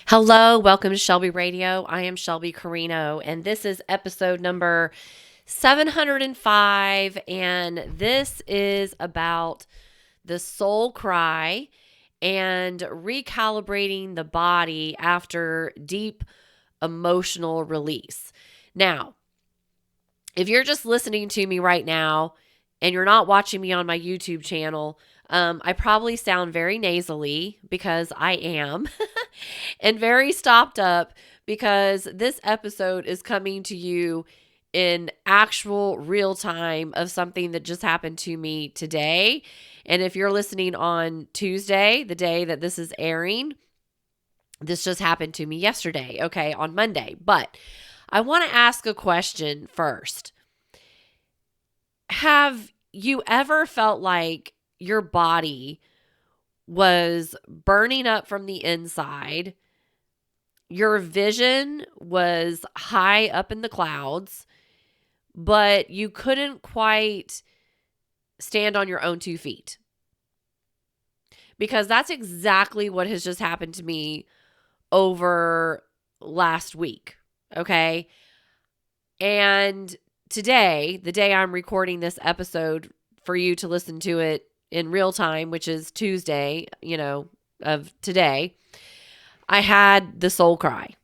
Hello, welcome to Shelby Radio. I am Shelby Carino, and this is episode number 705. And this is about the soul cry and recalibrating the body after deep emotional release. Now, if you're just listening to me right now and you're not watching me on my YouTube channel, I probably sound very nasally because I am, and very stopped up because this episode is coming to you in actual real time of something that just happened to me today. And if you're listening on Tuesday, the day that this is airing, this just happened to me yesterday, okay, on Monday. But I want to ask a question first. Have you ever felt like your body was burning up from the inside? Your vision was high up in the clouds, but you couldn't quite stand on your own 2 feet. Because that's exactly what has just happened to me over last week, okay? And today, the day I'm recording this episode for you to listen to it in real time, which is Tuesday, of today, I had the soul cry.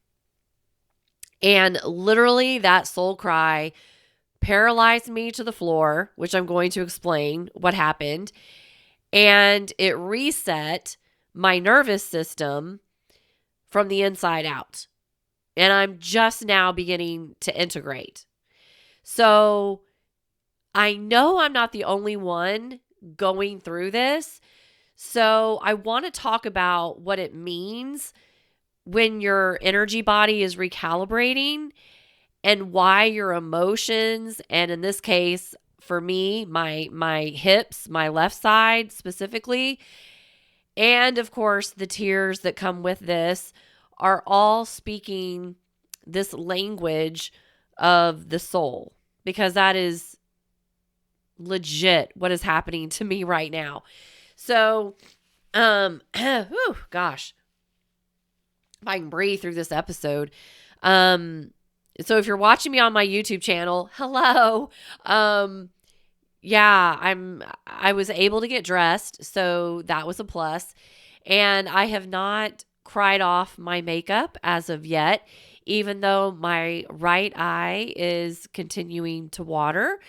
And literally that soul cry paralyzed me to the floor, which I'm going to explain what happened. And it reset my nervous system from the inside out. And I'm just now beginning to integrate. So I know I'm not the only one going through this. So I want to talk about what it means when your energy body is recalibrating and why your emotions, and in this case, for me, my hips, my left side specifically, and of course the tears that come with this, are all speaking this language of the soul, because that is legit what is happening to me right now. So, gosh, if I can breathe through this episode. So if you're watching me on my YouTube channel, hello. I was able to get dressed, so that was a plus. And I have not cried off my makeup as of yet, even though my right eye is continuing to water,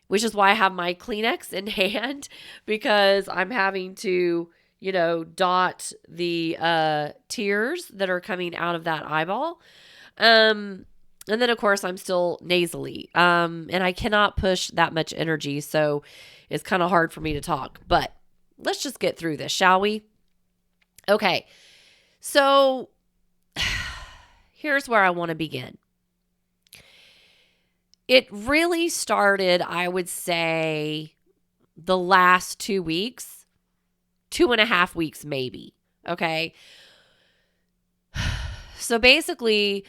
which is why I have my Kleenex in hand, because I'm having to, dot the tears that are coming out of that eyeball. And then, of course, I'm still nasally, and I cannot push that much energy, so it's kind of hard for me to talk. But let's just get through this, shall we? Okay, so here's where I want to begin. It really started, I would say, the last 2 weeks, 2.5 weeks maybe, okay? So basically,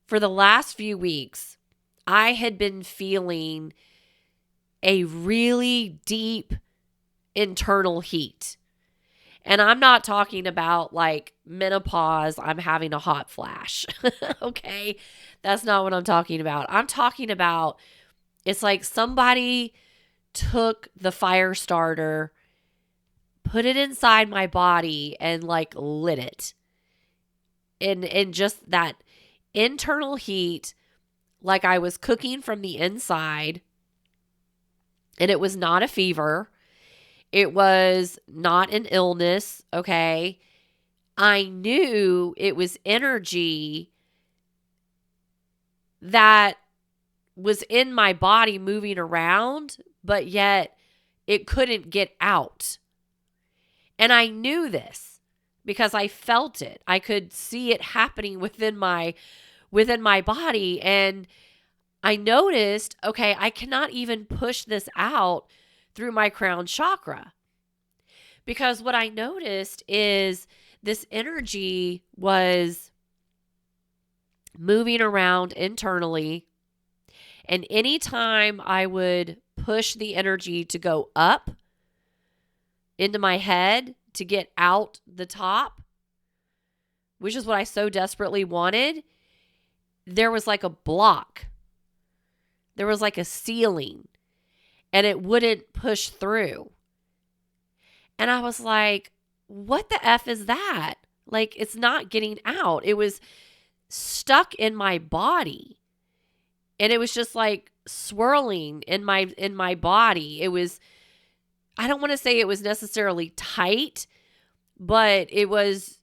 for the last few weeks, I had been feeling a really deep internal heat. And I'm not talking about like menopause, I'm having a hot flash. Okay? That's not what I'm talking about. I'm talking about, it's like somebody took the fire starter, put it inside my body, and like lit it. And just that internal heat, like I was cooking from the inside. And it was not a fever. It was not an illness, okay? I knew it was energy that was in my body moving around, but yet it couldn't get out. And I knew this because I felt it. I could see it happening within my body, and I noticed, okay, I cannot even push this out through my crown chakra, because what I noticed is this energy was moving around internally, and anytime I would push the energy to go up into my head to get out the top, which is what I so desperately wanted, there was like a block. There was like a ceiling, and it wouldn't push through. And I was like, what the F is that? Like, it's not getting out. It was stuck in my body. And it was just like swirling in my body. It was, I don't want to say it was necessarily tight, but it was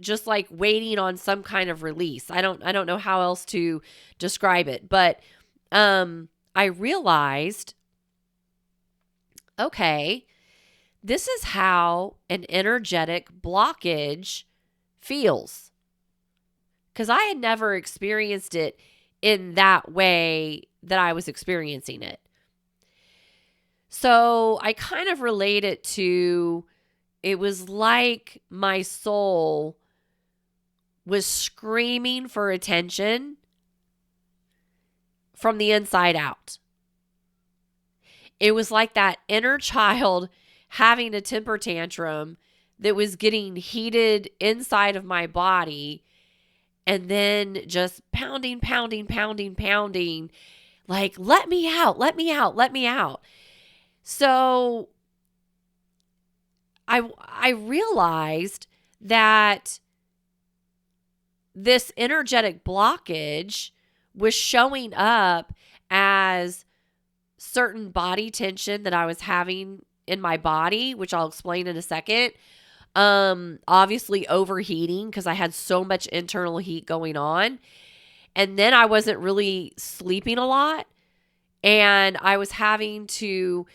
just like waiting on some kind of release. I don't know how else to describe it, but I realized, okay, this is how an energetic blockage feels. Because I had never experienced it in that way that I was experiencing it. So I kind of relate it to, it was like my soul was screaming for attention from the inside out. It was like that inner child having a temper tantrum that was getting heated inside of my body, and then just pounding, like, let me out. So I realized that this energetic blockage was showing up as certain body tension that I was having in my body, which I'll explain in a second. Obviously overheating because I had so much internal heat going on. And then I wasn't really sleeping a lot. And I was having to,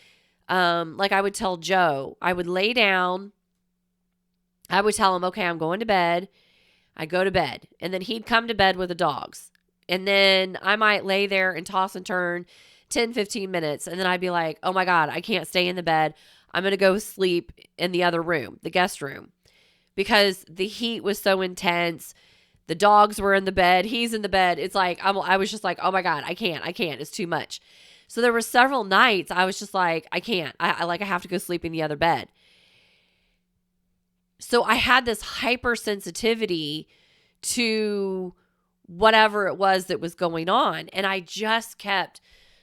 like I would tell Joe, I would lay down. I would tell him, okay, I'm going to bed. I go to bed. And then he'd come to bed with the dogs. And then I might lay there and toss and turn 10, 15 minutes. And then I'd be like, oh my God, I can't stay in the bed. I'm going to go sleep in the other room, the guest room, because the heat was so intense. The dogs were in the bed. He's in the bed. It's like, I was just like, oh my God, I can't. It's too much. So there were several nights I was just like, I can't. I have to go sleep in the other bed. So I had this hypersensitivity to whatever it was that was going on. And I just kept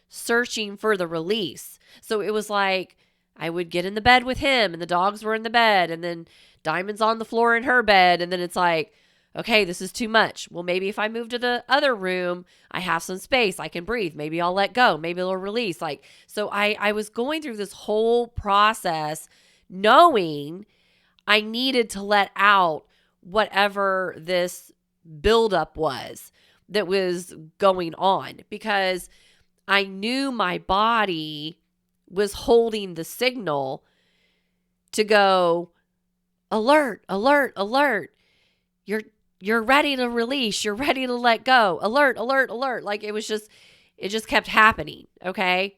searching for the release. So it was like, I would get in the bed with him and the dogs were in the bed, and then Diamond's on the floor in her bed. And then it's like, okay, this is too much. Well, maybe if I move to the other room, I have some space. I can breathe. Maybe I'll let go. Maybe it'll release. Like, so I was going through this whole process knowing I needed to let out whatever this buildup was that was going on, because I knew my body was holding the signal to go, alert, alert, alert. You're ready to release. You're ready to let go. Alert, alert, alert. Like it just kept happening. Okay.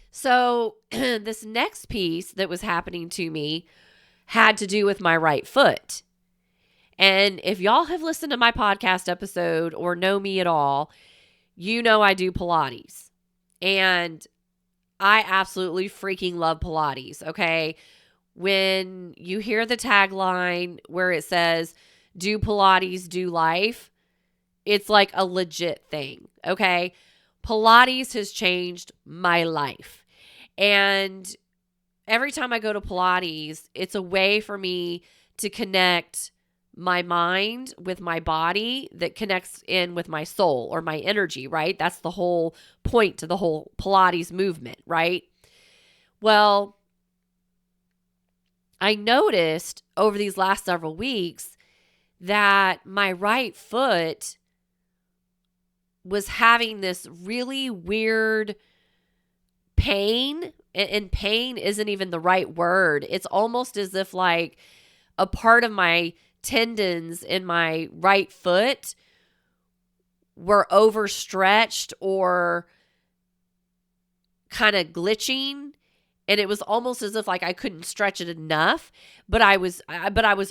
So this next piece that was happening to me had to do with my right foot. And if y'all have listened to my podcast episode or know me at all, you know I do Pilates. And I absolutely freaking love Pilates, okay? When you hear the tagline where it says, do Pilates, do life, it's like a legit thing, okay? Pilates has changed my life. And every time I go to Pilates, it's a way for me to connect my mind with my body that connects in with my soul or my energy, right? That's the whole point to the whole Pilates movement, right? Well, I noticed over these last several weeks that my right foot was having this really weird pain, and pain isn't even the right word. It's almost as if like a part of my tendons in my right foot were overstretched or kind of glitching, and it was almost as if like I couldn't stretch it enough, but I was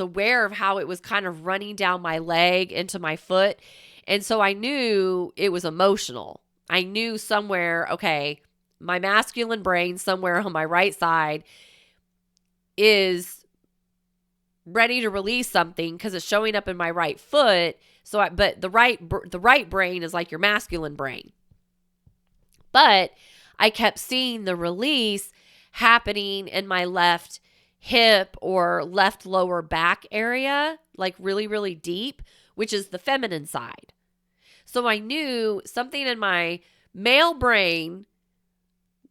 aware of how it was kind of running down my leg into my foot. And so I knew it was emotional. I knew somewhere, okay, my masculine brain somewhere on my right side is ready to release something because it's showing up in my right foot. But the right brain is like your masculine brain. But I kept seeing the release happening in my left hip or left lower back area, like really, really deep, which is the feminine side. So I knew something in my male brain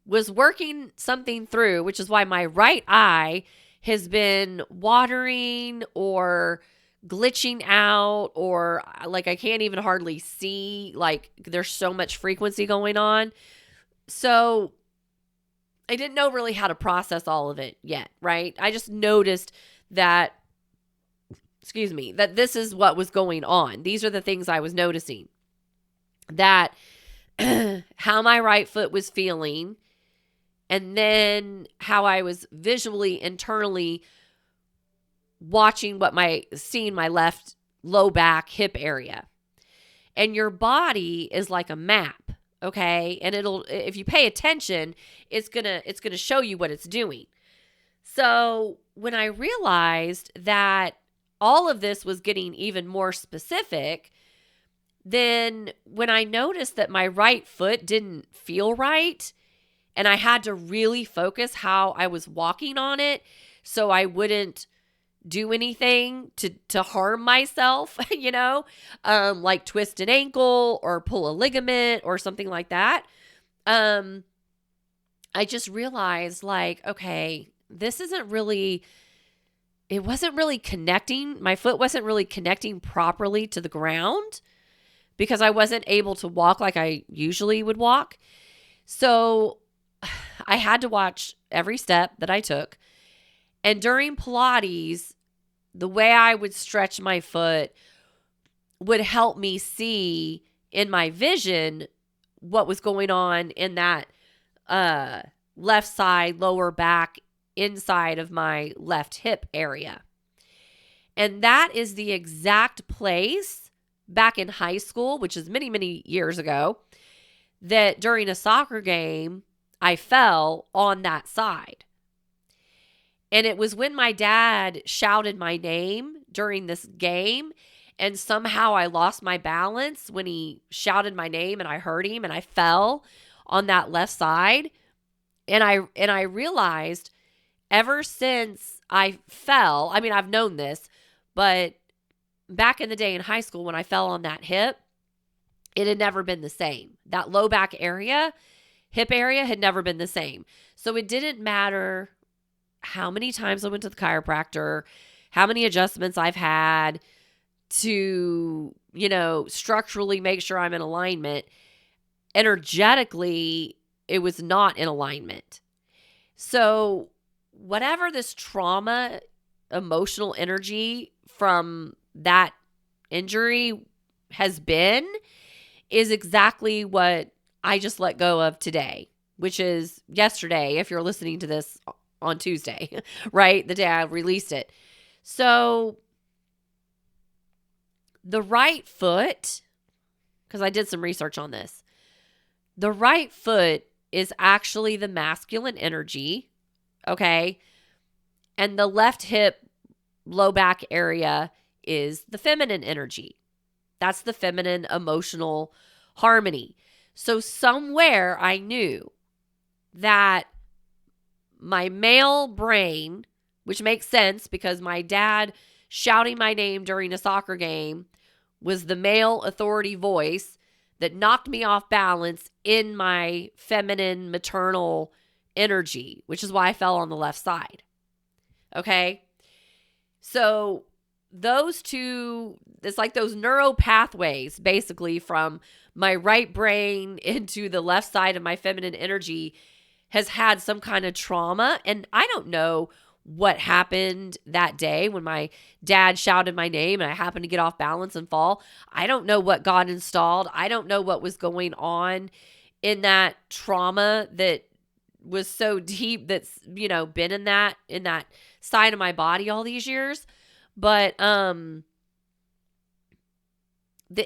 was working something through, which is why my right eye has been watering or glitching out, or like I can't even hardly see, like there's so much frequency going on. So I didn't know really how to process all of it yet, right? I just noticed that, that this is what was going on. These are the things I was noticing. That how my right foot was feeling, and then how I was visually, internally seeing my left low back hip area. And your body is like a map, okay? And if you pay attention, it's going to show you what it's doing. So, when I realized that all of this was getting even more specific, then when I noticed that my right foot didn't feel right, and I had to really focus how I was walking on it so I wouldn't do anything to harm myself, like twist an ankle or pull a ligament or something like that. I just realized, like, okay, this isn't really, it wasn't really connecting. My foot wasn't really connecting properly to the ground because I wasn't able to walk like I usually would walk. So I had to watch every step that I took. And during Pilates, the way I would stretch my foot would help me see in my vision what was going on in that left side, lower back, inside of my left hip area. And that is the exact place back in high school, which is many, many years ago, that during a soccer game, I fell on that side. And it was when my dad shouted my name during this game, and somehow I lost my balance when he shouted my name, and I heard him, and I fell on that left side. And I realized ever since I fell, I mean, I've known this, but back in the day in high school when I fell on that hip, it had never been the same. That low back area, hip area had never been the same. So it didn't matter how many times I went to the chiropractor, how many adjustments I've had to, structurally make sure I'm in alignment. Energetically, it was not in alignment. So whatever this trauma, emotional energy from that injury has been, is exactly what I just let go of today, which is yesterday, if you're listening to this on Tuesday, right? The day I released it. So the right foot, because I did some research on this, the right foot is actually the masculine energy, okay? And the left hip, low back area is the feminine energy. That's the feminine emotional harmony. So somewhere I knew that my male brain, which makes sense because my dad shouting my name during a soccer game was the male authority voice that knocked me off balance in my feminine maternal energy, which is why I fell on the left side. Okay? So those two, it's like those neural pathways basically from my right brain into the left side of my feminine energy has had some kind of trauma. And I don't know what happened that day when my dad shouted my name and I happened to get off balance and fall. I don't know what God installed. I don't know what was going on in that trauma that was so deep that's, been in that side of my body all these years. But the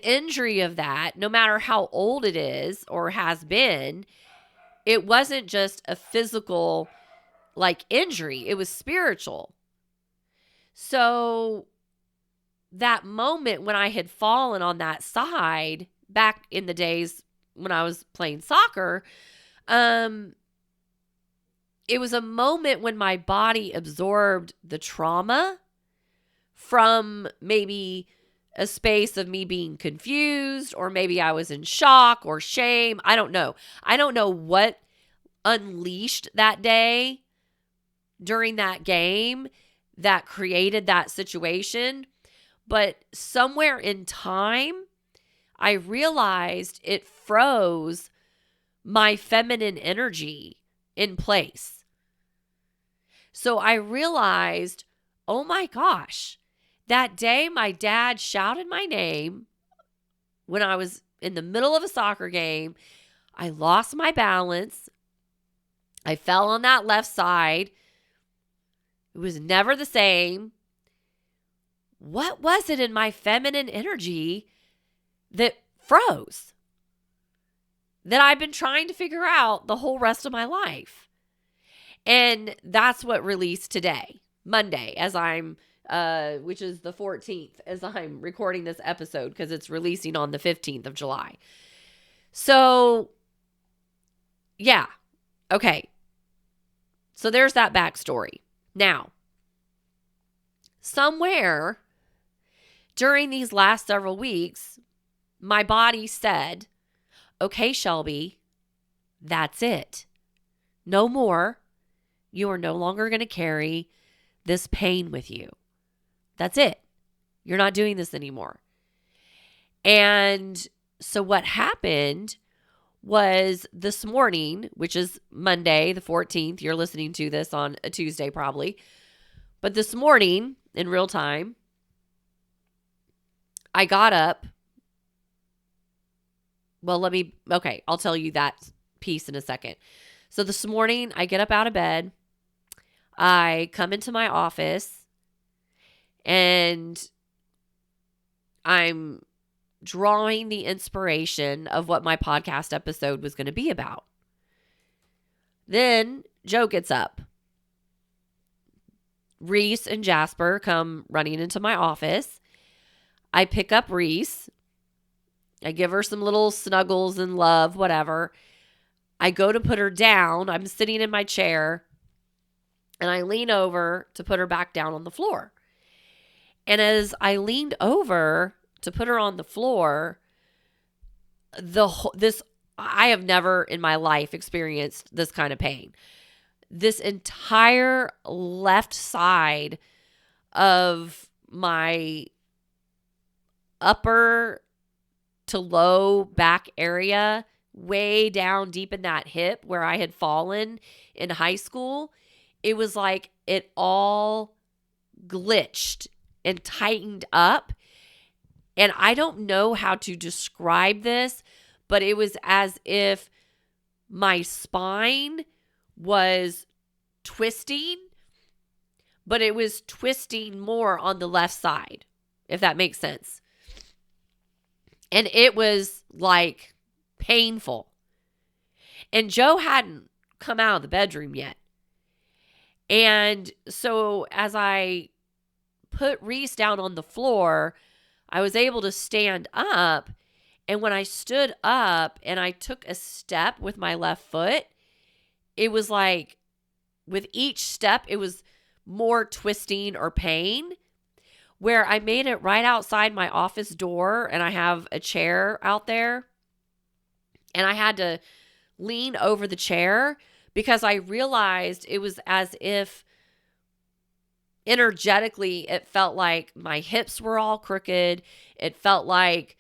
injury of that, no matter how old it is or has been, it wasn't just a physical injury. It was spiritual. So that moment when I had fallen on that side back in the days when I was playing soccer, it was a moment when my body absorbed the trauma from maybe a space of me being confused, or maybe I was in shock or shame. I don't know. I don't know what unleashed that day during that game that created that situation. But somewhere in time, I realized it froze my feminine energy in place. So I realized, oh my gosh, that day my dad shouted my name when I was in the middle of a soccer game. I lost my balance. I fell on that left side. It was never the same. What was it in my feminine energy that froze? That I've been trying to figure out the whole rest of my life. And that's what released today, Monday, as I'm, which is the 14th, as I'm recording this episode, because it's releasing on the 15th of July. So, yeah. Okay. So there's that backstory. Now, somewhere during these last several weeks, my body said, okay, Shelby, that's it. No more. You are no longer going to carry this pain with you. That's it. You're not doing this anymore. And so what happened was this morning, which is Monday, the 14th. You're listening to this on a Tuesday probably. But this morning, in real time, I got up. Well, I'll tell you that piece in a second. So this morning, I get up out of bed. I come into my office and I'm drawing the inspiration of what my podcast episode was going to be about. Then Joe gets up. Reese and Jasper come running into my office. I pick up Reese. I give her some little snuggles and love, whatever. I go to put her down. I'm sitting in my chair. And I lean over to put her back down on the floor. And as I leaned over to put her on the floor, I have never in my life experienced this kind of pain. This entire left side of my upper to low back area, way down deep in that hip where I had fallen in high school, it was like it all glitched and tightened up. And I don't know how to describe this, but it was as if my spine was twisting, but it was twisting more on the left side, if that makes sense. And it was like painful. And Joe hadn't come out of the bedroom yet. And so as I put Reese down on the floor, I was able to stand up. And when I stood up and I took a step with my left foot, it was like with each step, it was more twisting or pain, where I made it right outside my office door and I have a chair out there. And I had to lean over the chair because I realized it was as if energetically it felt like my hips were all crooked. It felt like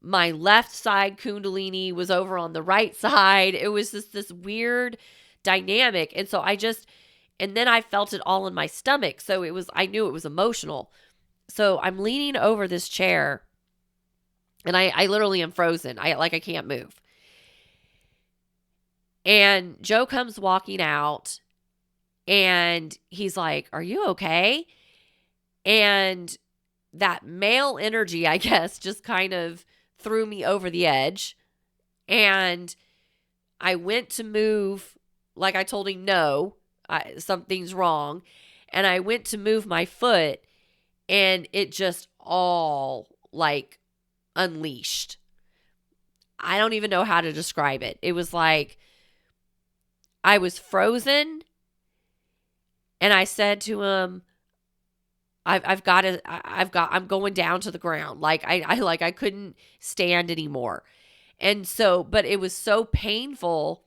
my left side kundalini was over on the right side. It was just this weird dynamic. And so and then I felt it all in my stomach. So I knew it was emotional. So I'm leaning over this chair and I literally am frozen. I can't move. And Joe comes walking out and he's like, "Are you okay?" And that male energy, I guess, just kind of threw me over the edge. And I went to move, like I told him, no, something's wrong. And I went to move my foot and it just all like unleashed. I don't even know how to describe it. It was like I was frozen and I said to him, I'm going down to the ground. Like I couldn't stand anymore. And so, but it was so painful.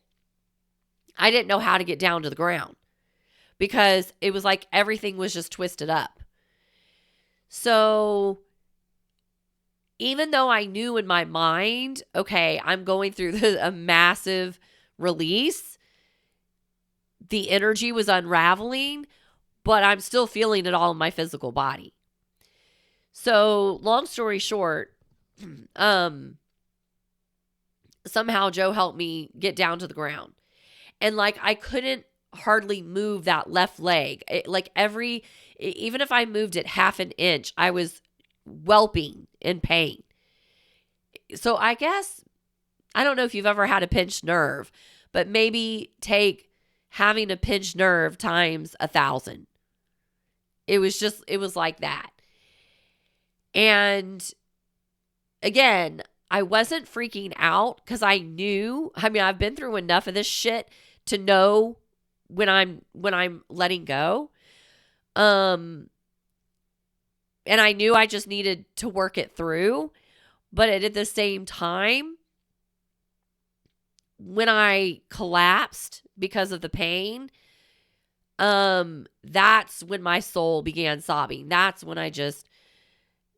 I didn't know how to get down to the ground because it was like everything was just twisted up. So even though I knew in my mind, okay, I'm going through a massive release, the energy was unraveling, but I'm still feeling it all in my physical body. So long story short, somehow Joe helped me get down to the ground. And like I couldn't hardly move that left leg. Even if I moved it half an inch, I was whelping in pain. So I guess, I don't know if you've ever had a pinched nerve, but maybe take having a pinched nerve times 1,000. It was like that. And again, I wasn't freaking out because I knew, I've been through enough of this shit to know when I'm letting go. And I knew I just needed to work it through. But at the same time, when I collapsed because of the pain, that's when my soul began sobbing. That's when I just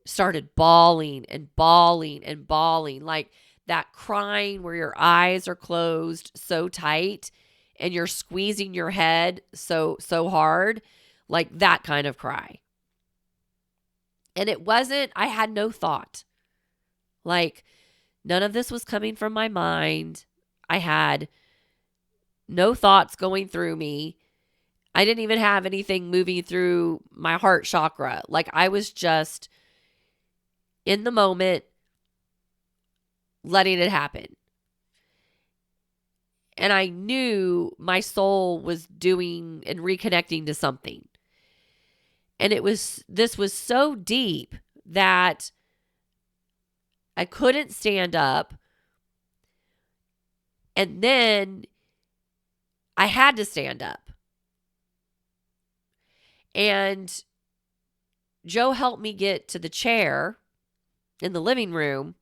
started bawling and bawling and bawling, like that crying where your eyes are closed so tight and you're squeezing your head so hard, like that kind of cry. And I had no thought. Like none of this was coming from my mind. I had no thoughts going through me. I didn't even have anything moving through my heart chakra. Like I was just in the moment, letting it happen. And I knew my soul was doing and reconnecting to something. And this was so deep that I couldn't stand up. And then I had to stand up. And Joe helped me get to the chair in the living room.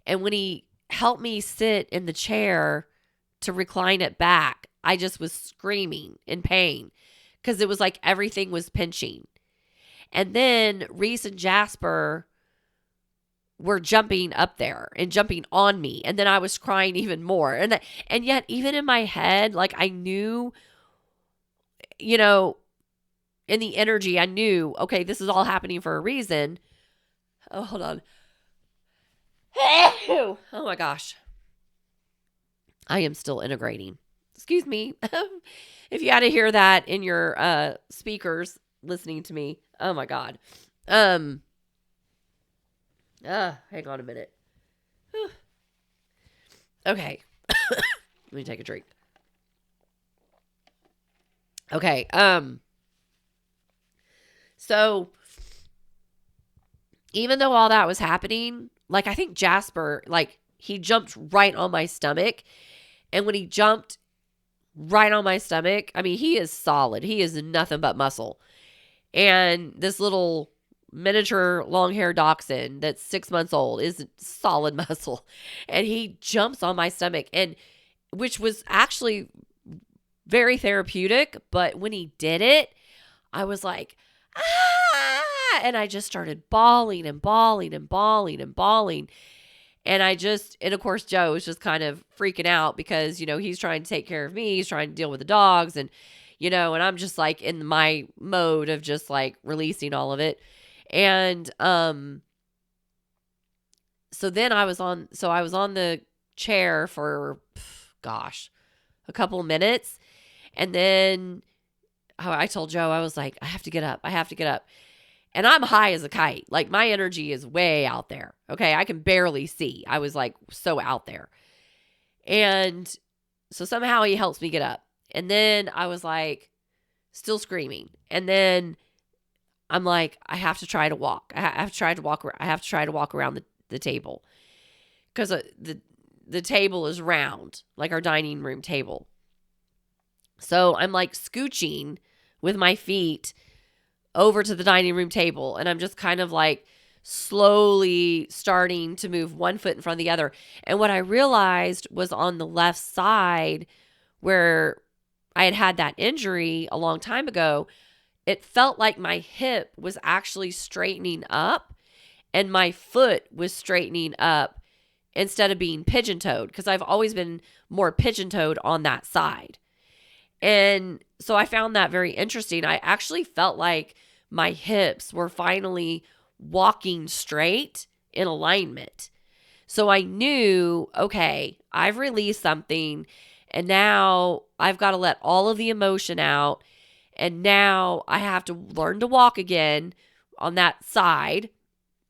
And when he helped me sit in the chair to recline it back, I just was screaming in pain because it was like everything was pinching. And then Reese and Jasper were jumping up there and jumping on me. And then I was crying even more. And yet, even in my head, like I knew, in the energy, I knew, okay, this is all happening for a reason. Oh, hold on. Oh my gosh. I am still integrating. Excuse me. If you had to hear that in your speakers listening to me. Oh my God. Hang on a minute. Okay. Let me take a drink. Okay. So even though all that was happening, like I think Jasper, like he jumped right on my stomach. And when he jumped right on my stomach, he is solid. He is nothing but muscle. And this little miniature long-haired dachshund that's 6 months old is solid muscle. And he jumps on my stomach, and which was actually very therapeutic. But when he did it, I was like, ah! And I just started bawling and bawling and bawling and bawling. And of course, Joe was just kind of freaking out because, he's trying to take care of me. He's trying to deal with the dogs and I'm just like in my mode of just like releasing all of it. And, so then I was on the chair for, a couple of minutes. And then I told Joe, I was like, I have to get up. And I'm high as a kite. Like my energy is way out there. Okay. I can barely see. I was like so out there. And so somehow he helps me get up. And then I was like, still screaming. And then I'm like, I have to try to walk. I have to try to walk. I have to try to walk around the table because the table is round, like our dining room table. So I'm like scooching with my feet over to the dining room table, and I'm just kind of like slowly starting to move one foot in front of the other. And what I realized was on the left side where I had that injury a long time ago, it felt like my hip was actually straightening up and my foot was straightening up instead of being pigeon-toed, because I've always been more pigeon-toed on that side. And so I found that very interesting. I actually felt like my hips were finally walking straight in alignment. So I knew, okay, I've released something, and now I've got to let all of the emotion out. And now I have to learn to walk again on that side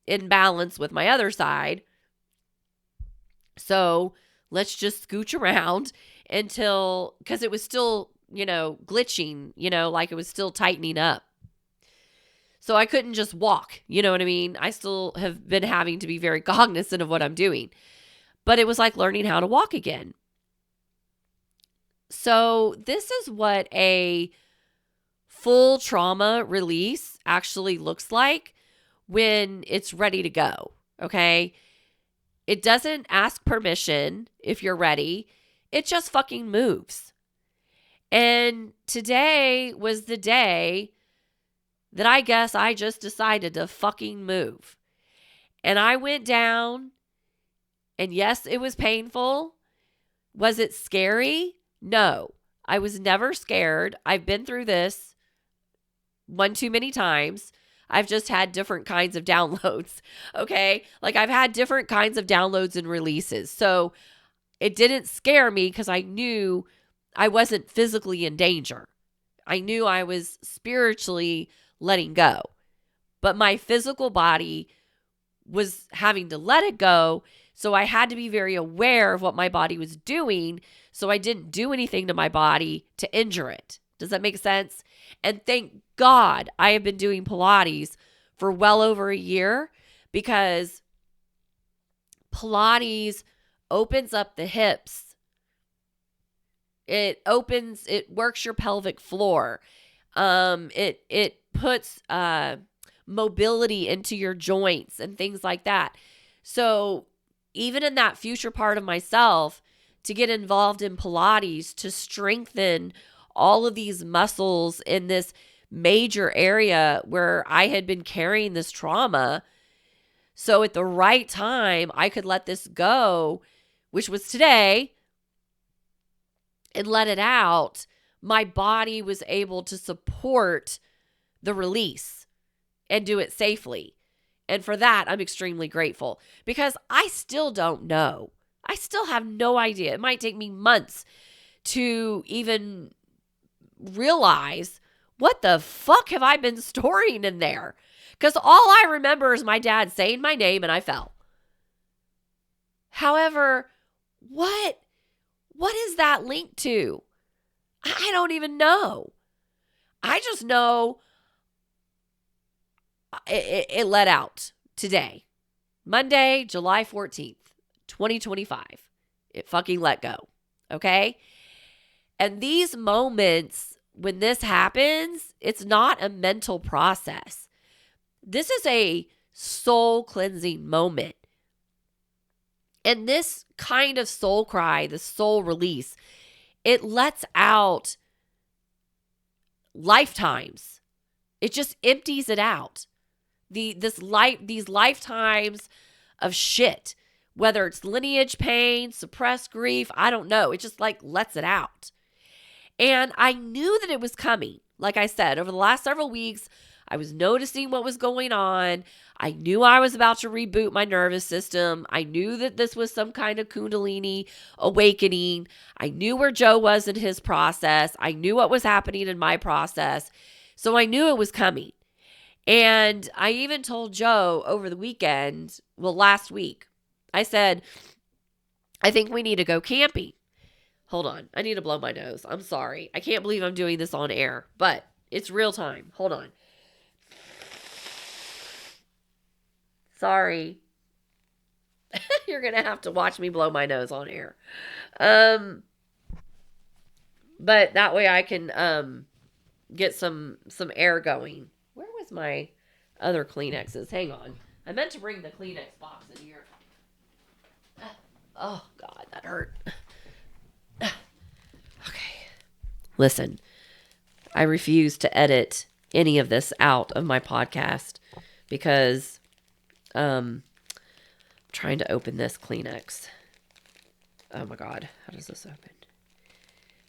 in balance with my other side. So let's just scooch around until, because it was still, glitching, like it was still tightening up. So I couldn't just walk, you know what I mean? I still have been having to be very cognizant of what I'm doing. But it was like learning how to walk again. So this is what a full trauma release actually looks like when it's ready to go, okay? It doesn't ask permission if you're ready. It just fucking moves. And today was the day that I guess I just decided to fucking move. And I went down, and yes, it was painful. Was it scary? No, I was never scared. I've been through this one too many times. I've just had different kinds of downloads, okay? Like I've had different kinds of downloads and releases. So it didn't scare me because I knew I wasn't physically in danger. I knew I was spiritually letting go. But my physical body was having to let it go. So I had to be very aware of what my body was doing. So I didn't do anything to my body to injure it. Does that make sense? And thank God I have been doing Pilates for well over a year, because Pilates opens up the hips. It works your pelvic floor. It puts mobility into your joints and things like that. So even in that future part of myself, to get involved in Pilates to strengthen all of these muscles in this major area where I had been carrying this trauma. So at the right time, I could let this go, which was today, and let it out. My body was able to support the release and do it safely. And for that, I'm extremely grateful, because I still don't know. I still have no idea. It might take me months to even realize what the fuck have I been storing in there? Because all I remember is my dad saying my name and I fell. However, what is that linked to? I don't even know. I just know it let out today. Monday, July 14th, 2025. It fucking let go. Okay? And these moments, when this happens, it's not a mental process. This is a soul cleansing moment. And this kind of soul cry, the soul release, it lets out lifetimes. It just empties it out. These lifetimes of shit, whether it's lineage pain, suppressed grief, I don't know. It just like lets it out. And I knew that it was coming. Like I said, over the last several weeks, I was noticing what was going on. I knew I was about to reboot my nervous system. I knew that this was some kind of Kundalini awakening. I knew where Joe was in his process. I knew what was happening in my process. So I knew it was coming. And I even told Joe over the weekend, last week, I said, I think we need to go camping. Hold on. I need to blow my nose. I'm sorry. I can't believe I'm doing this on air, but It's real time. Hold on. Sorry. You're going to have to watch me blow my nose on air. But that way I can get some air going. Where was my other Kleenexes? Hang on. I meant to bring the Kleenex box in here. Oh, God, that hurt. Okay. Listen, I refuse to edit any of this out of my podcast because I'm trying to open this Kleenex. Oh, my God. How does this open?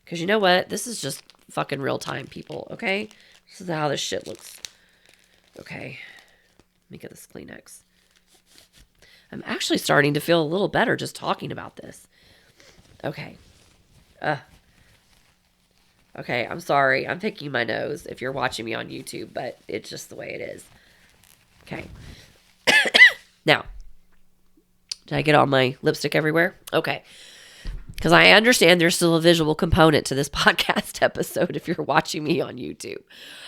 Because you know what? This is just fucking real time, people, okay? This is how this shit looks. Okay. Let me get this Kleenex. I'm actually starting to feel a little better just talking about this. Okay. Okay, I'm sorry. I'm picking my nose if you're watching me on YouTube, but it's just the way it is. Okay. Now, did I get all my lipstick everywhere? Okay. Because I understand there's still a visual component to this podcast episode if you're watching me on YouTube.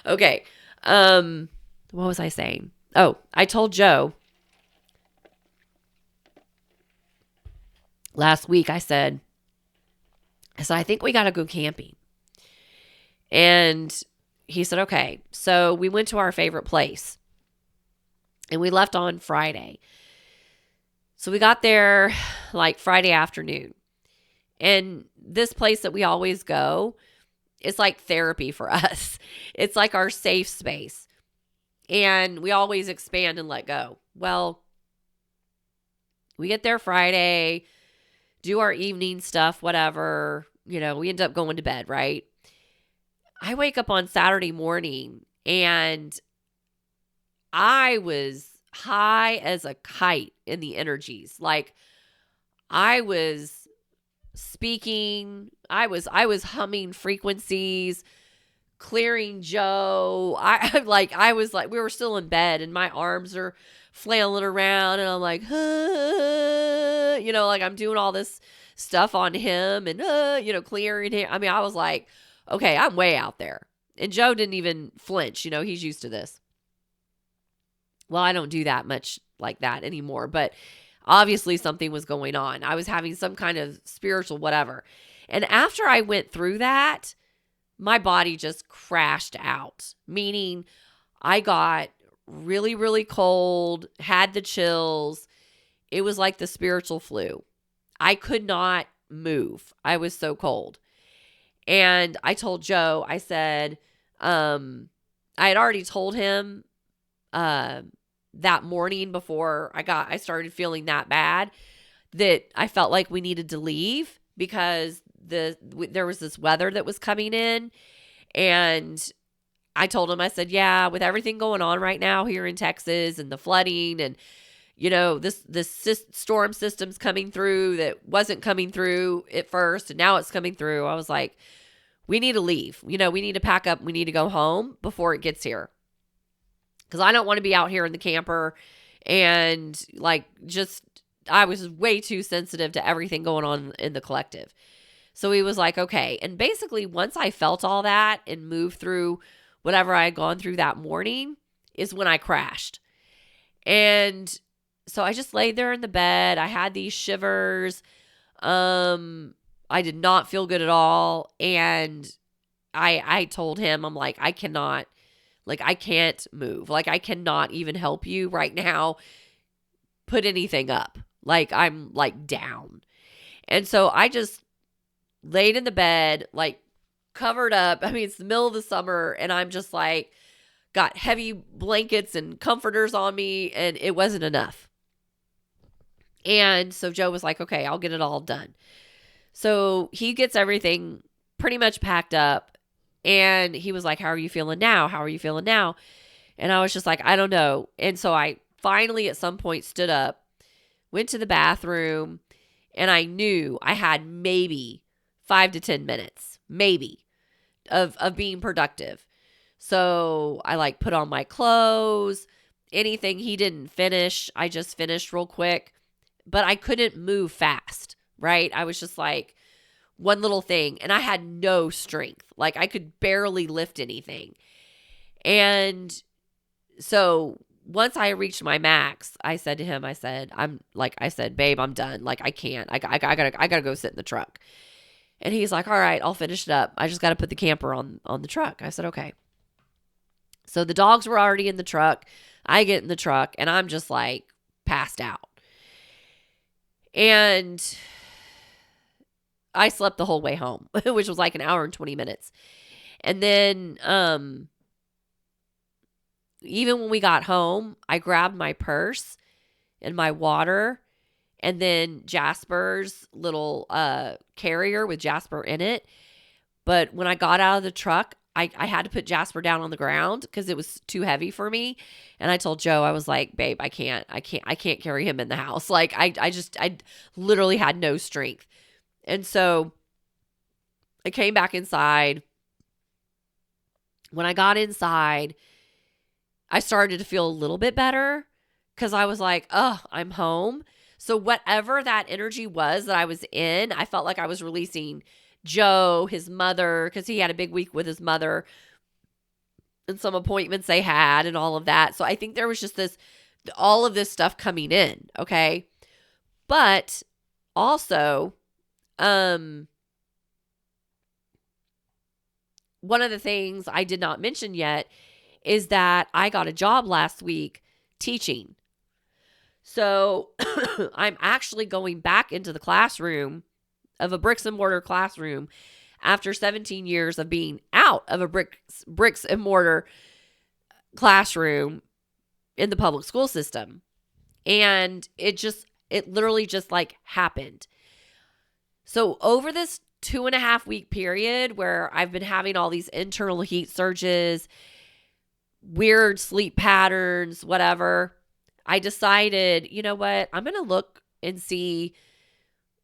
Okay. What was I saying? Oh, I told Joe last week, I said, I think we got to go camping. And he said, okay. So we went to our favorite place. And we left on Friday. So we got there like Friday afternoon. And this place that we always go, it's like therapy for us. It's like our safe space. And we always expand and let go. Well, we get there Friday, do our evening stuff, whatever. You know, we end up going to bed, right? I wake up on Saturday morning and I was high as a kite in the energies. Like I was speaking, I was humming frequencies, clearing Joe. We were still in bed and my arms are flailing around and I'm like, you know, like I'm doing all this stuff on him and, you know, clearing him. I mean, I was like, okay, I'm way out there. And Joe didn't even flinch. You know, he's used to this. Well, I don't do that much like that anymore, but obviously something was going on. I was having some kind of spiritual whatever. And after I went through that, my body just crashed out, meaning I got really, really cold, had the chills. It was like the spiritual flu. I could not move. I was so cold. And I told Joe, I said, I had already told him that morning before I started feeling that bad that I felt like we needed to leave because there was this weather that was coming in. And I told him, I said, yeah, with everything going on right now here in Texas and the flooding and, you know, this storm system's coming through that wasn't coming through at first. And now it's coming through. I was like, we need to leave. You know, we need to pack up. We need to go home before it gets here. Because I don't want to be out here in the camper and I was way too sensitive to everything going on in the collective. So he was like, okay. And basically once I felt all that and moved through whatever I had gone through that morning is when I crashed. And so I just laid there in the bed. I had these shivers. I did not feel good at all. And I told him, I'm like, I can't move. Like, I cannot even help you right now put anything up. Like, I'm like down. And so I just laid in the bed, like covered up. I mean, it's the middle of the summer and I'm just like, got heavy blankets and comforters on me and it wasn't enough. And so Joe was like, okay, I'll get it all done. So he gets everything pretty much packed up and he was like, how are you feeling now? How are you feeling now? And I was just like, I don't know. And so I finally at some point stood up, went to the bathroom, and I knew I had maybe 5 to 10 minutes, maybe, of being productive. So I like put on my clothes, anything he didn't finish, I just finished real quick. But I couldn't move fast, right? I was just like one little thing and I had no strength. Like I could barely lift anything. And so once I reached my max, I said to him, I said, babe, I'm done. Like, I can't. I gotta go sit in the truck. And he's like, all right, I'll finish it up. I just got to put the camper on the truck. I said, okay. So the dogs were already in the truck. I get in the truck and I'm just like passed out. And I slept the whole way home, which was like an hour and 20 minutes. And then, even when we got home, I grabbed my purse and my water and then Jasper's little carrier with Jasper in it. But when I got out of the truck, I had to put Jasper down on the ground because it was too heavy for me. And I told Joe, I was like, babe, I can't carry him in the house. Like, I literally had no strength. And so I came back inside. When I got inside, I started to feel a little bit better because I was like, oh, I'm home. So whatever that energy was that I was in, I felt like I was releasing Joe, his mother, because he had a big week with his mother and some appointments they had and all of that. So I think there was just all of this stuff coming in. Okay. But also, one of the things I did not mention yet is that I got a job last week teaching. So I'm actually going back into the classroom of a bricks and mortar classroom after 17 years of being out of a bricks and mortar classroom in the public school system. And it literally just like happened. So over this 2.5 week period where I've been having all these internal heat surges, weird sleep patterns, whatever, I decided, you know what? I'm going to look and see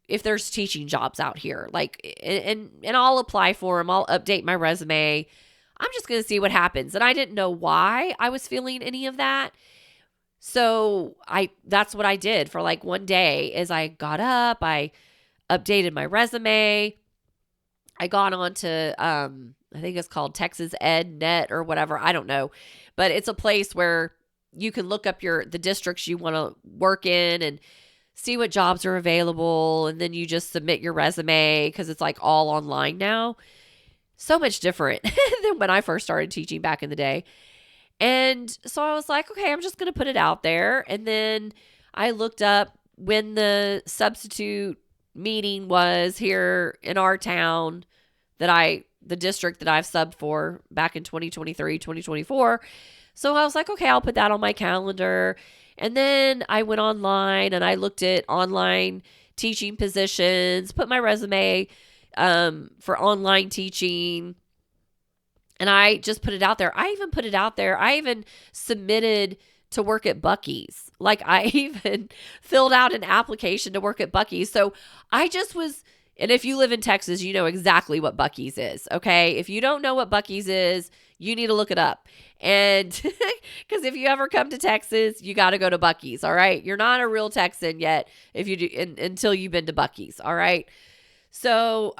if there's teaching jobs out here. Like, and I'll apply for them. I'll update my resume. I'm just going to see what happens. And I didn't know why I was feeling any of that. So that's what I did for like one day is I got up, I updated my resume. I got on to, I think it's called Texas Ed Net or whatever. I don't know, but it's a place where you can look up the districts you want to work in and see what jobs are available. And then you just submit your resume because it's like all online now. So much different than when I first started teaching back in the day. And so I was like, okay, I'm just going to put it out there. And then I looked up when the substitute meeting was here in our town the district that I've subbed for back in 2023, 2024. So I was like, okay, I'll put that on my calendar. And then I went online and I looked at online teaching positions, put my resume for online teaching, and I just put it out there. I even submitted to work at Buc-ee's. Like, I even filled out an application to work at Buc-ee's. So I just was, and if you live in Texas, you know exactly what Buc-ee's is, okay? If you don't know what Buc-ee's is, you need to look it up. And because if you ever come to Texas, you got to go to Buc-ee's, all right? You're not a real Texan yet if you do until you've been to Buc-ee's, all right? So,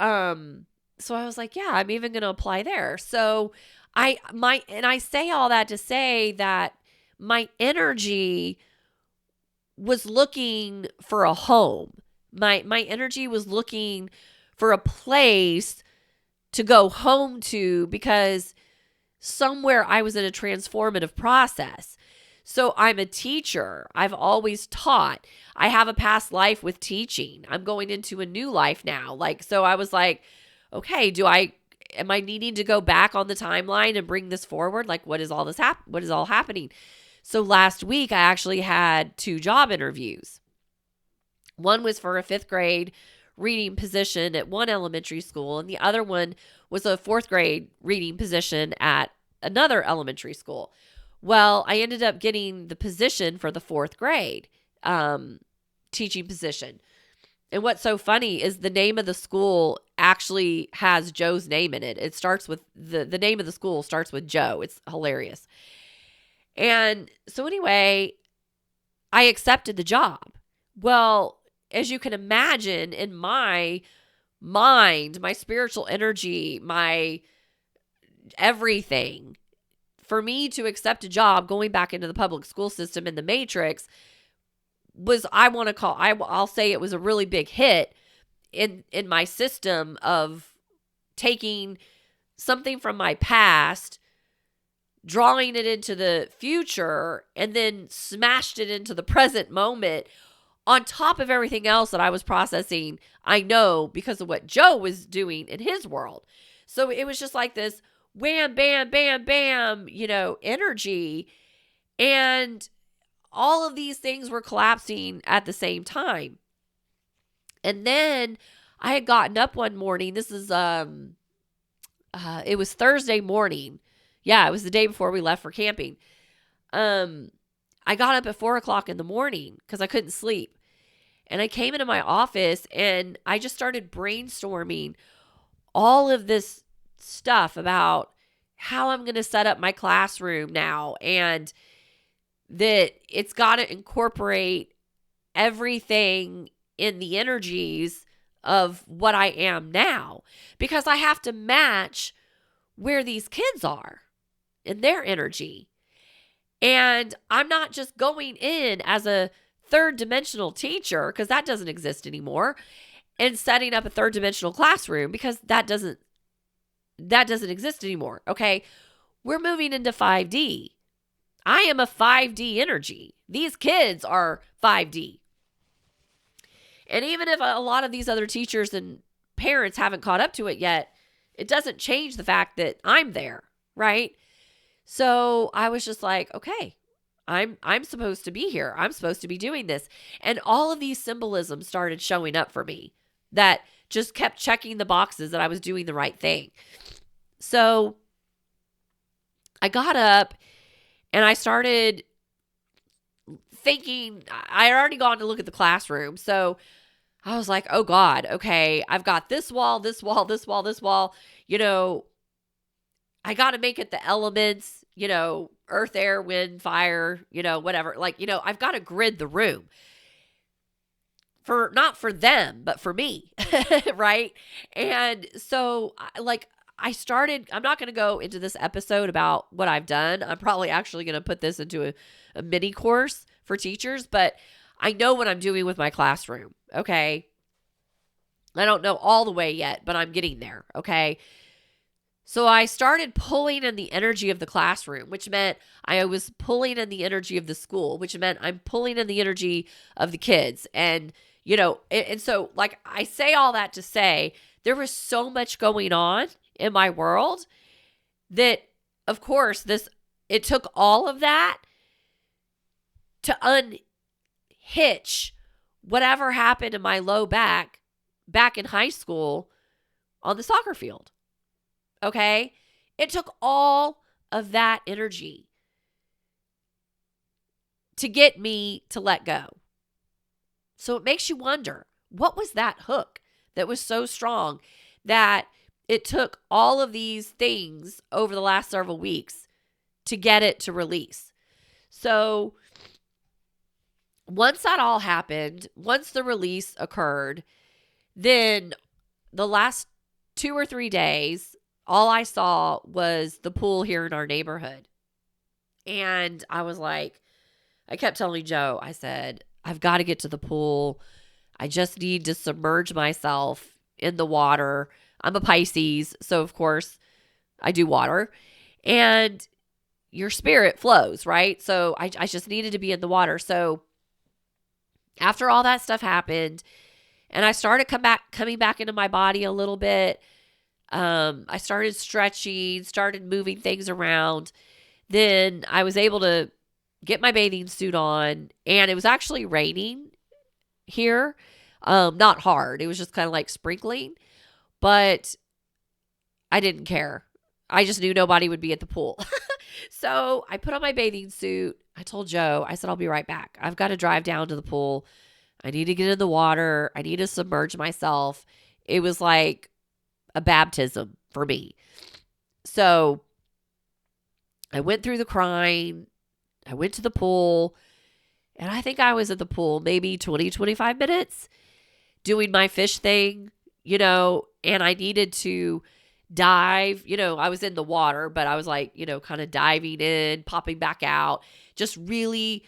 so I was like, yeah, I'm even going to apply there. So I say all that to say that my energy was looking for a home. My energy was looking for a place to go home to because somewhere I was in a transformative process. So I'm a teacher. I've always taught. I have a past life with teaching. I'm going into a new life now. Like, so I was like, okay, am I needing to go back on the timeline and bring this forward? Like, what is all happening? So last week I actually had 2 job interviews. One was for a 5th grade reading position at one elementary school, and the other one was a 4th grade reading position at another elementary school. Well, I ended up getting the position for the 4th grade teaching position. And what's so funny is the name of the school actually has Joe's name in it. It starts with the name of the school starts with Joe. It's hilarious. And so anyway, I accepted the job. Well, as you can imagine, in my mind, my spiritual energy, my everything for me to accept a job going back into the public school system in the matrix was, I'll say it was a really big hit in my system of taking something from my past, drawing it into the future, and then smashed it into the present moment on top of everything else that I was processing, I know, because of what Joe was doing in his world. So it was just like this wham, bam, bam, bam, energy. And all of these things were collapsing at the same time. And then I had gotten up one morning. This is, it was Thursday morning. Yeah, it was the day before we left for camping. I got up at 4:00 in the morning because I couldn't sleep. And I came into my office and I just started brainstorming all of this stuff about how I'm going to set up my classroom now, and that it's got to incorporate everything in the energies of what I am now, because I have to match where these kids are in their energy. And I'm not just going in as a third dimensional teacher, because that doesn't exist anymore, and setting up a third dimensional classroom, because that doesn't exist anymore. Okay. We're moving into 5D. I am a 5D energy. These kids are 5D. And even if a lot of these other teachers and parents haven't caught up to it yet, it doesn't change the fact that I'm there, right? So I was just like, okay, I'm supposed to be here. I'm supposed to be doing this. And all of these symbolisms started showing up for me that just kept checking the boxes that I was doing the right thing. So I got up and I started thinking. I had already gone to look at the classroom. So I was like, oh God, okay, I've got this wall, this wall, this wall, this wall. I got to make it the elements, earth, air, wind, fire, whatever. I've got to grid the room. Not for them, but for me, right? And so I'm not going to go into this episode about what I've done. I'm probably actually going to put this into a mini course for teachers, but I know what I'm doing with my classroom, okay? I don't know all the way yet, but I'm getting there, okay? So I started pulling in the energy of the classroom, which meant I was pulling in the energy of the school, which meant I'm pulling in the energy of the kids. And, and so I say all that to say there was so much going on in my world that, of course, it took all of that to unhitch whatever happened in my low back in high school on the soccer field. Okay? It took all of that energy to get me to let go. So it makes you wonder, what was that hook that was so strong that it took all of these things over the last several weeks to get it to release? So once that all happened, once the release occurred, then the last 2 or 3 days, all I saw was the pool here in our neighborhood. And I was like, I kept telling Joe, I said, I've got to get to the pool. I just need to submerge myself in the water. I'm a Pisces, so of course I do water. And your spirit flows, right? So I just needed to be in the water. So after all that stuff happened, and I started coming back into my body a little bit, I started stretching, started moving things around. Then I was able to get my bathing suit on, and it was actually raining here. Not hard. It was just kind of like sprinkling, but I didn't care. I just knew nobody would be at the pool. So I put on my bathing suit. I told Joe, I said, I'll be right back. I've got to drive down to the pool. I need to get in the water. I need to submerge myself. It was like a baptism for me. So I went through the crying. I went to the pool, and I think I was at the pool maybe 20, 25 minutes doing my fish thing, and I needed to dive. I was in the water, but I was like, kind of diving in, popping back out, just really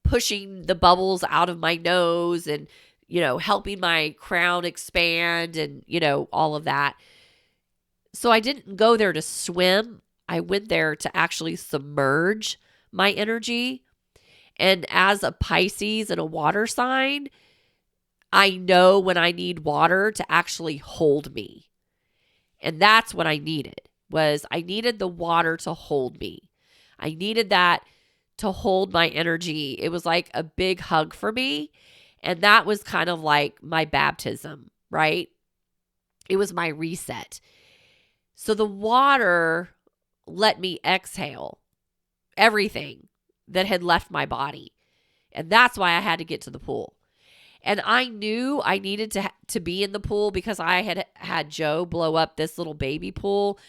pushing the bubbles out of my nose and, helping my crown expand and, all of that. So I didn't go there to swim. I went there to actually submerge my energy. And as a Pisces and a water sign, I know when I need water to actually hold me. And that's what I needed, was I needed the water to hold me. I needed that to hold my energy. It was like a big hug for me. And that was kind of like my baptism, right? It was my reset. So the water let me exhale everything that had left my body. And that's why I had to get to the pool. And I knew I needed to be in the pool because I had Joe blow up this little baby pool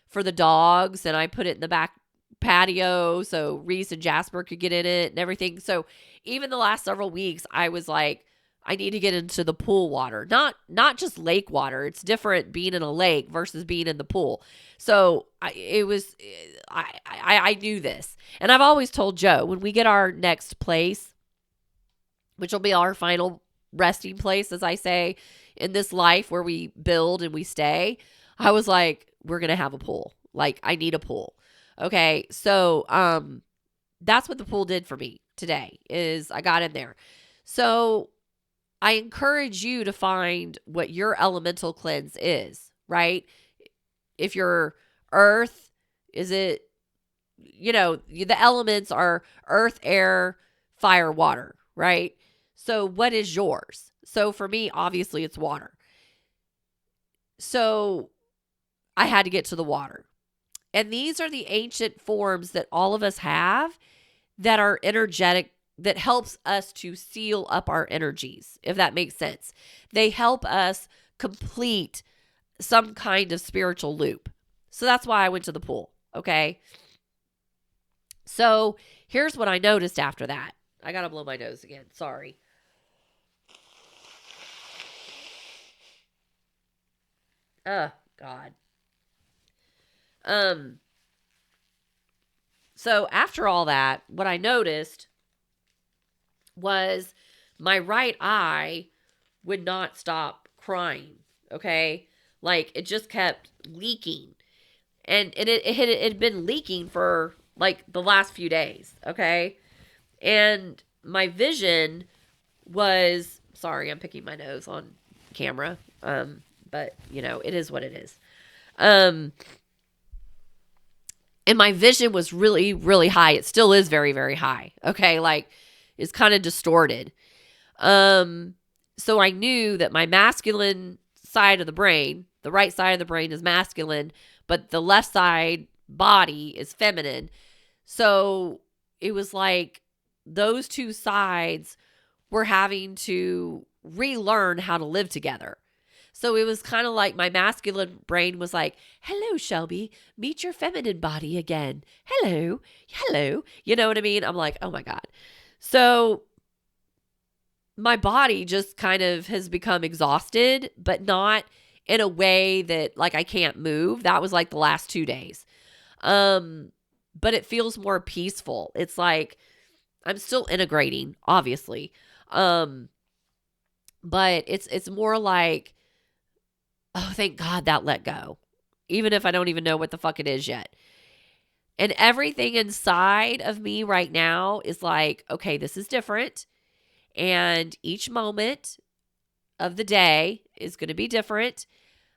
for the dogs. And I put it in the back patio so Reese and Jasper could get in it and everything. So even the last several weeks, I was like, I need to get into the pool water, not just lake water. It's different being in a lake versus being in the pool. So I knew this. And I've always told Joe, when we get our next place, which will be our final resting place, as I say, in this life where we build and we stay, I was like, we're going to have a pool. Like, I need a pool. Okay. So, that's what the pool did for me today, is I got in there. So I encourage you to find what your elemental cleanse is, right? If you're earth, is it, the elements are earth, air, fire, water, right? So what is yours? So for me, obviously it's water. So I had to get to the water. And these are the ancient forms that all of us have that are energetic, that helps us to seal up our energies, if that makes sense. They help us complete some kind of spiritual loop. So that's why I went to the pool, okay? So here's what I noticed after that. I got to blow my nose again. Sorry. Oh, God. So after all that, what I noticed was my right eye would not stop crying, okay? Like, it just kept leaking. And it had been leaking for, like, the last few days, okay? And my vision was, sorry, I'm picking my nose on camera, but, it is what it is. And my vision was really, really high. It still is very, very high, okay? Like, it's kind of distorted. So I knew that my masculine side of the brain, the right side of the brain is masculine, but the left side body is feminine. So it was like those two sides were having to relearn how to live together. So it was kind of like my masculine brain was like, hello, Shelby, meet your feminine body again. Hello. You know what I mean? I'm like, oh my God. So my body just kind of has become exhausted, but not in a way that like I can't move. That was like the last 2 days. But it feels more peaceful. It's like I'm still integrating, obviously. But it's more like, oh, thank God that let go. Even if I don't even know what the fuck it is yet. And everything inside of me right now is like, okay, this is different. And each moment of the day is going to be different.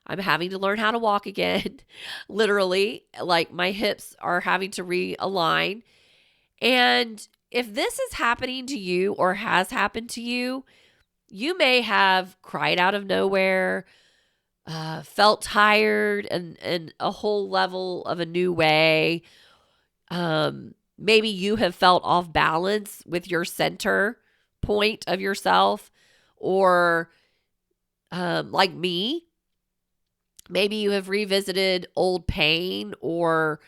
I'm having to learn how to walk again. Literally, like my hips are having to realign. And if this is happening to you or has happened to you, you may have cried out of nowhere, felt tired and a whole level of a new way. Maybe you have felt off balance with your center point of yourself, or like me, maybe you have revisited old pain or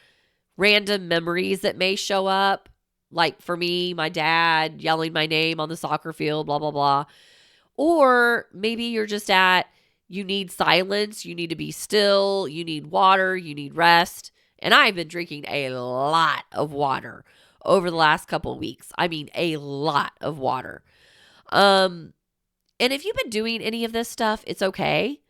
random memories that may show up. Like for me, my dad yelling my name on the soccer field, blah, blah, blah. Or maybe you're just at, You need silence. You need to be still. You need water. You need rest. And I've been drinking a lot of water over the last couple of weeks. I mean, a lot of water. And if you've been doing any of this stuff, it's okay,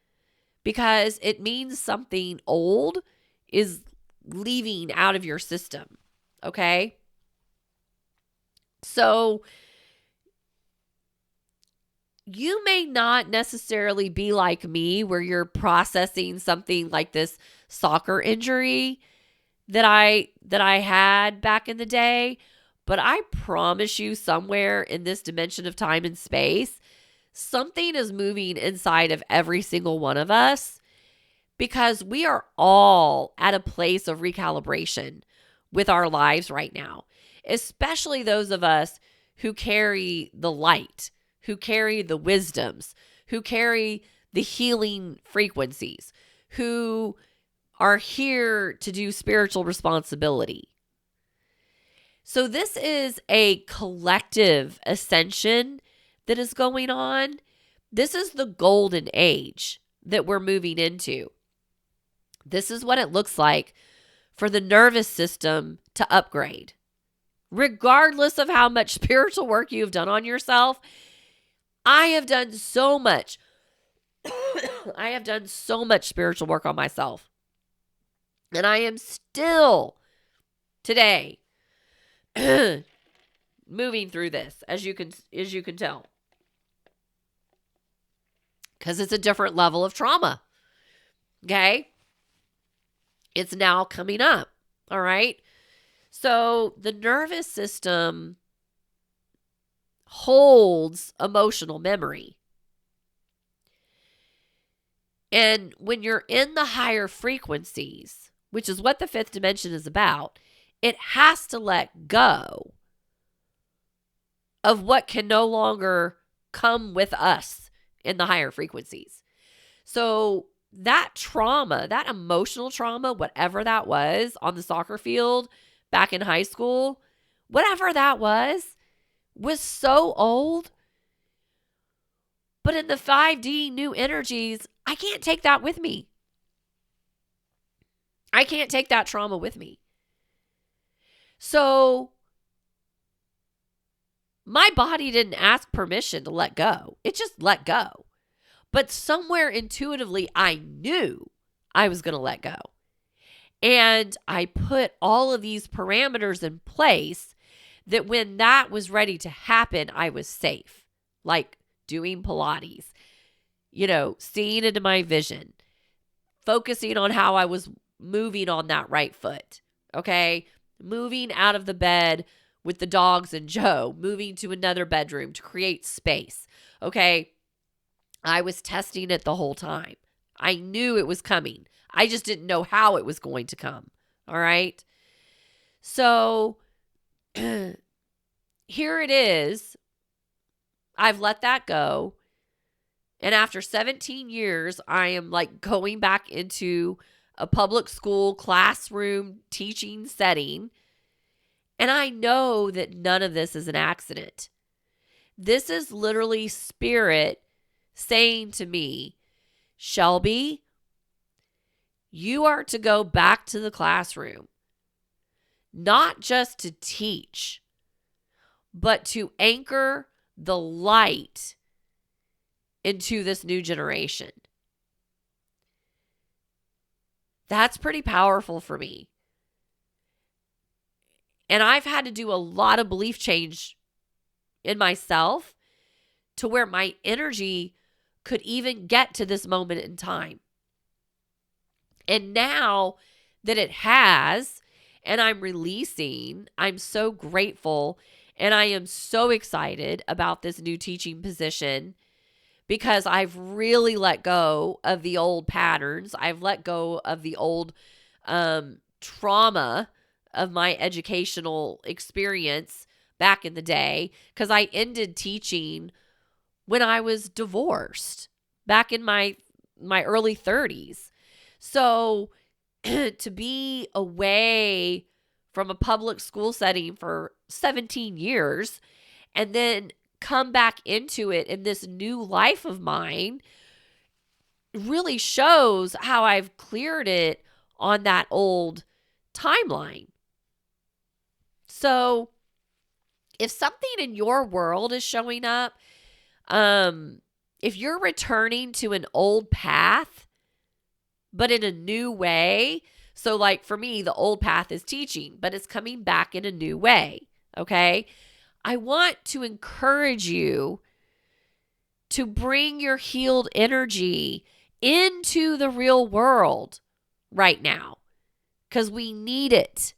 because it means something old is leaving out of your system. Okay? So you may not necessarily be like me, where you're processing something like this soccer injury that I had back in the day, but I promise you, somewhere in this dimension of time and space, something is moving inside of every single one of us, because we are all at a place of recalibration with our lives right now, especially those of us who carry the light, who carry the wisdoms, who carry the healing frequencies, who are here to do spiritual responsibility. So this is a collective ascension that is going on. This is the golden age that we're moving into. This is what it looks like for the nervous system to upgrade. Regardless of how much spiritual work you've done on yourself, I have done so much. I have done so much spiritual work on myself. And I am still today moving through this, as you can tell. Because it's a different level of trauma. Okay? It's now coming up. All right? So the nervous system holds emotional memory. And when you're in the higher frequencies, which is what the fifth dimension is about, it has to let go of what can no longer come with us in the higher frequencies. So that trauma, that emotional trauma, whatever that was on the soccer field back in high school, whatever that was so old. But in the 5D new energies, I can't take that with me. I can't take that trauma with me. So my body didn't ask permission to let go. It just let go. But somewhere intuitively, I knew I was going to let go. And I put all of these parameters in place that when that was ready to happen, I was safe. Like doing Pilates, seeing into my vision, focusing on how I was moving on that right foot. Okay. Moving out of the bed with the dogs and Joe, moving to another bedroom to create space. Okay. I was testing it the whole time. I knew it was coming. I just didn't know how it was going to come. All right. So here it is. I've let that go. And after 17 years, I am like going back into a public school classroom teaching setting. And I know that none of this is an accident. This is literally spirit saying to me, Shelby, you are to go back to the classroom, not just to teach, but to anchor the light into this new generation. That's pretty powerful for me. And I've had to do a lot of belief change in myself to where my energy could even get to this moment in time. And now that it has, and I'm releasing, I'm so grateful, and I am so excited about this new teaching position, because I've really let go of the old patterns. I've let go of the old trauma of my educational experience back in the day, because I ended teaching when I was divorced back in my early 30s. So to be away from a public school setting for 17 years and then come back into it in this new life of mine, really shows how I've cleared it on that old timeline. So if something in your world is showing up, if you're returning to an old path, but in a new way, so like for me, the old path is teaching, but it's coming back in a new way, okay? I want to encourage you to bring your healed energy into the real world right now because we need it.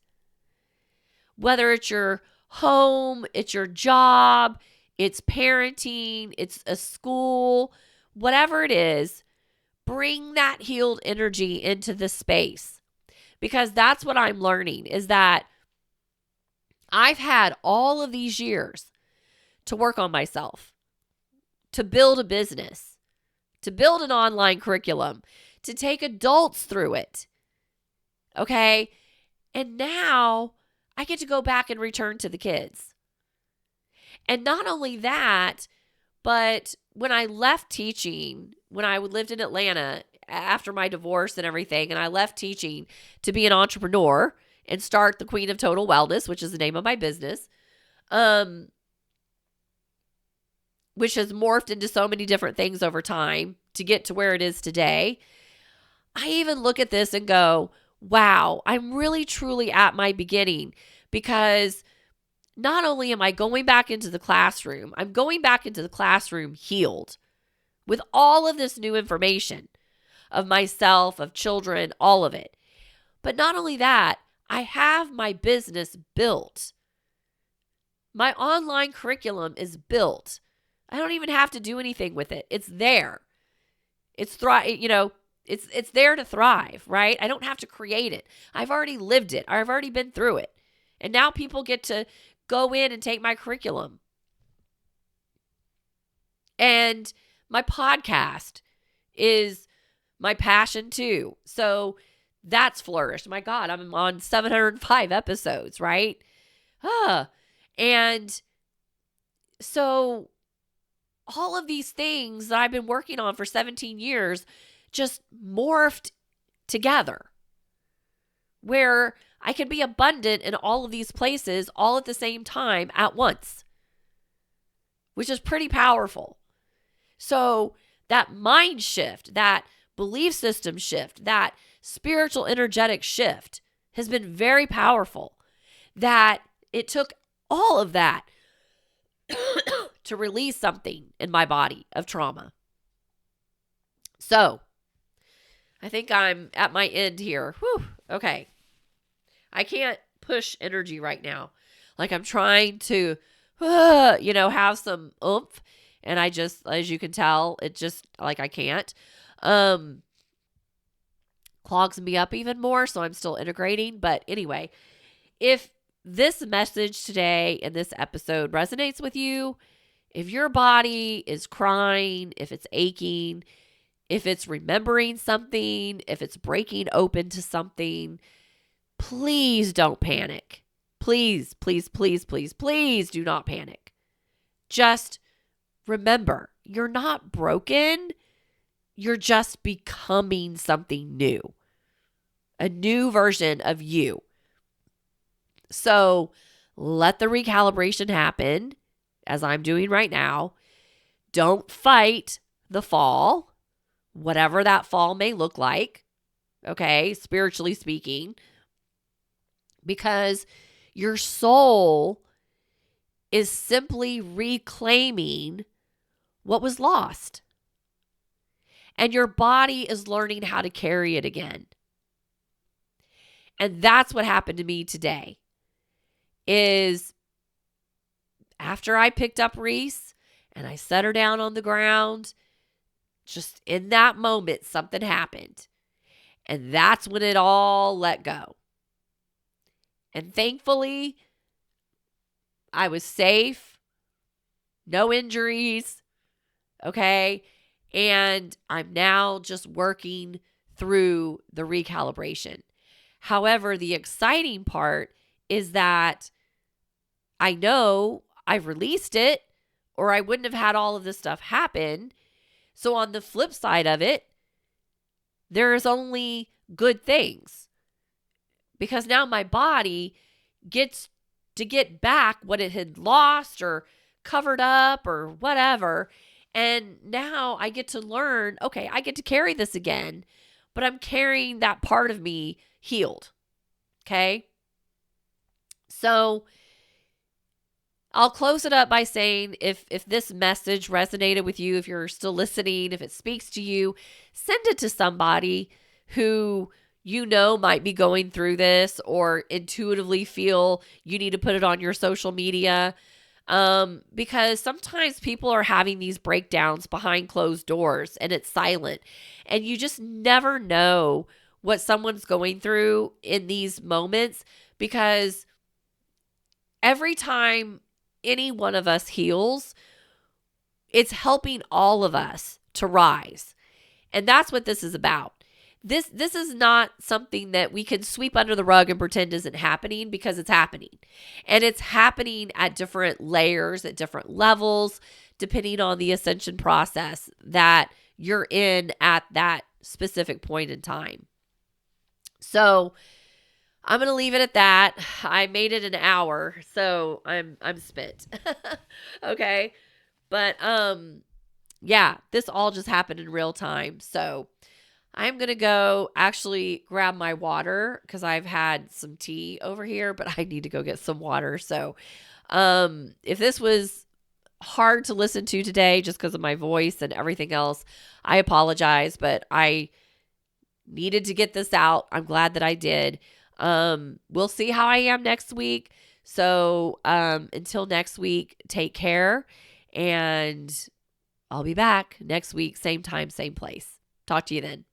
Whether it's your home, it's your job, it's parenting, it's a school, whatever it is, bring that healed energy into the space. Because that's what I'm learning is that I've had all of these years to work on myself, to build a business, to build an online curriculum, to take adults through it. Okay? And now I get to go back and return to the kids. And not only that, but when I left teaching, when I lived in Atlanta after my divorce and everything, and I left teaching to be an entrepreneur and start the Queen of Total Wellness, which is the name of my business, which has morphed into so many different things over time to get to where it is today. I even look at this and go, wow, I'm really truly at my beginning because not only am I going back into the classroom, I'm going back into the classroom healed with all of this new information of myself, of children, all of it. But not only that, I have my business built. My online curriculum is built. I don't even have to do anything with it. It's there. It's it's there to thrive, right? I don't have to create it. I've already lived it. I've already been through it. And now people get to go in and take my curriculum. And my podcast is my passion too. So that's flourished. My God, I'm on 705 episodes, right? And so all of these things that I've been working on for 17 years just morphed together where I can be abundant in all of these places all at the same time at once, which is pretty powerful. So that mind shift, that belief system shift, that spiritual energetic shift has been very powerful. That it took all of that to release something in my body of trauma. So I think I'm at my end here. Whew. Okay. I can't push energy right now. Like I'm trying to, have some oomph. And I just, as you can tell, it just like I can't. Clogs me up even more. So I'm still integrating. But anyway, if this message today in this episode resonates with you, if your body is crying, if it's aching, if it's remembering something, if it's breaking open to something, please don't panic. Please, please, please, please, please do not panic. Just remember, you're not broken. You're just becoming something new. A new version of you. So let the recalibration happen, as I'm doing right now. Don't fight the fall, whatever that fall may look like, okay, spiritually speaking, because your soul is simply reclaiming what was lost. And your body is learning how to carry it again. And that's what happened to me today. Is after I picked up Reese and I set her down on the ground, just in that moment, something happened. And that's when it all let go. And thankfully, I was safe, no injuries, okay? And I'm now just working through the recalibration. However, the exciting part is that I know I've released it or I wouldn't have had all of this stuff happen. So on the flip side of it, there's only good things, because now my body gets to get back what it had lost or covered up or whatever. And now I get to learn, okay, I get to carry this again, but I'm carrying that part of me healed. Okay. So I'll close it up by saying, if this message resonated with you, if you're still listening, if it speaks to you, send it to somebody who you know might be going through this, or intuitively feel you need to put it on your social media. Because sometimes people are having these breakdowns behind closed doors and it's silent, and you just never know what someone's going through in these moments, because every time any one of us heals, it's helping all of us to rise. And that's what this is about. This is not something that we can sweep under the rug and pretend isn't happening, because it's happening. And it's happening at different layers, at different levels, depending on the ascension process that you're in at that specific point in time. So I'm going to leave it at that. I made it an hour, so I'm spent. Okay. But yeah, this all just happened in real time. So I'm going to go actually grab my water, because I've had some tea over here, but I need to go get some water. So if this was hard to listen to today just because of my voice and everything else, I apologize, but I needed to get this out. I'm glad that I did. We'll see how I am next week. So until next week, take care, and I'll be back next week, same time, same place. Talk to you then.